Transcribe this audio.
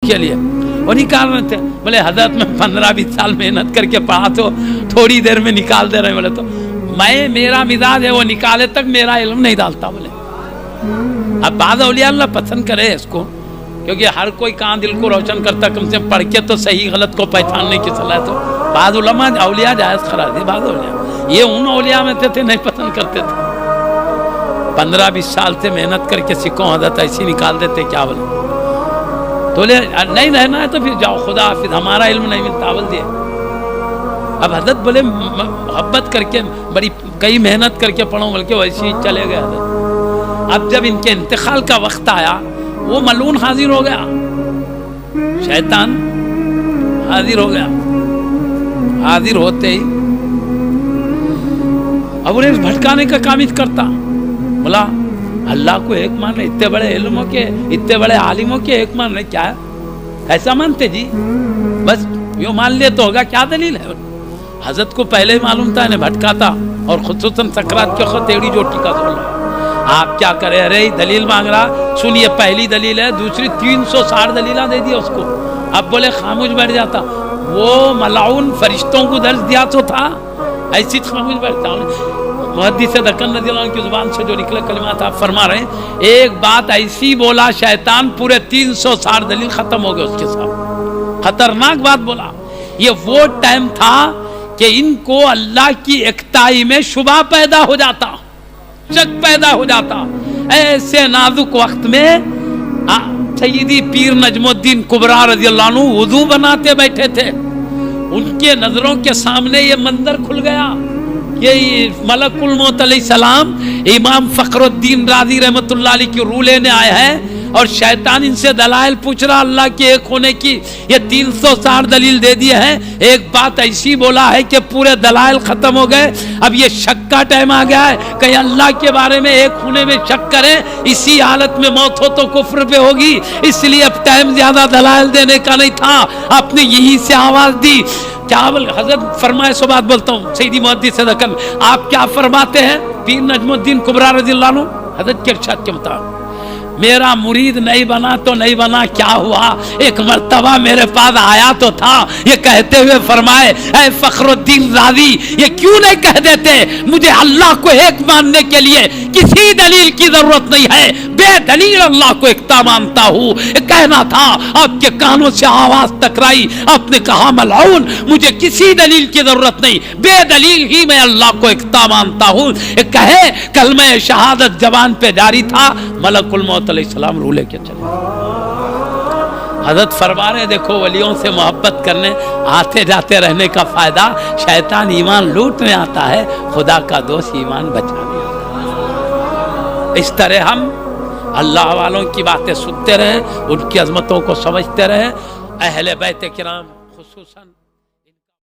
کے لیے وہ نکال رہے تھے. بولے حضرت میں 15-20 سال محنت کر کے پڑھا تو تھوڑی دیر میں نکال دے رہے ہیں. بولے تو میں میرا مزاج ہے وہ نکالے تک میرا علم نہیں ڈالتا. بولے اب بعض اولیاء اللہ پسند کرے اس کو, کیونکہ ہر کوئی کہاں دل کو روشن کرتا, کم سے کم پڑھ کے تو صحیح غلط کو پہچاننے کی صلاحیت ہو. بعض علماء اولیاء جائز قرار دی, بعض اولیاء یہ ان اولیاء میں تھے نہیں پسند کرتے تھے. 15-20 سال سے محنت کر کے سکھوں حضرت ایسی نکال دیتے کیا. بولے تو بولے نہیں رہنا ہے تو پھر جاؤ خدا حافظ, ہمارا علم نہیں ملتا. بول دیا. اب حضرت بولے محبت کر کے بڑی کئی محنت کر کے پڑھو, بلکہ ویسے ہی چلے گئے حضرت. اب جب ان کے انتقال کا وقت آیا وہ ملعون حاضر ہو گیا, شیطان حاضر ہو گیا. حاضر ہوتے ہی اب انہیں بھٹکانے کا کام کرتا. بولا اللہ کو ایک ماننے, اتنے بڑے علموں کے اتنے بڑے عالموں کے ایک ماننے کیا ہے, ایسا مانتے جی بس یوں مان لیے تو ہوگا, کیا دلیل ہے. حضرت کو پہلے ہی معلوم تھا انہیں بھٹکاتا, اور خصوصاً سکرات کے وقت ایڑی جوٹی کا سول ہے. آپ کیا کرے, ارے دلیل مانگ رہا, سنیے پہلی دلیل ہے, دوسری 360 دلیلیں دے دی اس کو. اب بولے خاموش بیٹھ جاتا. وہ ملعون فرشتوں کو درس دیا تو تھا, ایسی خاموش بیٹھتا. محدث دکن رضی اللہ عنہ کی زبان سے جو نکلے کلمات آپ فرما رہے ہیں, ایک بات ایسی بولا شیطان پورے 360 دلیل ختم ہو گئے اس کے ساتھ. خطرناک بات بولا. یہ وہ ٹائم تھا کہ ان کو اللہ کی اکتائی میں شبہ پیدا ہو جاتا, شک پیدا ہو جاتا. ایسے نازک وقت میں سیدی پیر نجم الدین کبریٰ رضی اللہ عنہ وضو بناتے بیٹھے تھے. ان کے نظروں کے سامنے یہ منظر کھل گیا. یہ ملک الموت علیہ السلام امام فخر الدین رازی رحمۃ اللہ علیہ کی روح لینے آئے ہیں, اور شیطان ان سے دلائل پوچھ رہا اللہ کے ایک ہونے کی. یہ 360 دلیل دے دیے ہیں, ایک بات ایسی بولا ہے کہ پورے دلائل ختم ہو گئے. اب یہ شک کا ٹائم آ گیا ہے, کہیں اللہ کے بارے میں ایک ہونے میں شک کریں, اسی حالت میں موت ہو تو کفر پہ ہوگی. اس لیے اب ٹائم زیادہ دلائل دینے کا نہیں تھا, آپ نے یہی سے آواز دی. کیا حضرت فرمائے سو بات بولتا ہوں, سیدی محدث دکن آپ کیا فرماتے ہیں پیر نجم الدین کبریٰ رضی اللہ عنہ حضرت کے ارشاد کے مطابق, میرا مرید نہیں بنا تو نہیں بنا, کیا ہوا, ایک مرتبہ میرے پاس آیا تو تھا. یہ کہتے ہوئے فرمائے اے فخر الدین رازی, یہ کیوں نہیں کہہ دیتے مجھے اللہ کو ایک ماننے کے لیے کسی دلیل کی ضرورت نہیں ہے, بے دلیل اللہ کو ایکتا مانتا ہوں. یہ کہنا تھا, آپ کے کانوں سے آواز ٹکرائی, آپ نے کہا ملعون مجھے کسی دلیل کی ضرورت نہیں, بے دلیل ہی میں اللہ کو ایکتا مانتا ہوں. یہ کہے کلمہ شہادت زبان پہ جاری تھا, ملک الموت علیہ السلام رو لے کے چلے. حضرت فرما رہے دیکھو ولیوں سے محبت کرنے آتے جاتے رہنے کا فائدہ, شیطان ایمان لوٹنے آتا ہے, خدا کا دوست ایمان بچانے آتا ہے. اس طرح ہم اللہ والوں کی باتیں سنتے رہیں, ان کی عظمتوں کو سمجھتے رہیں. اہل بیت کرام خصوصاً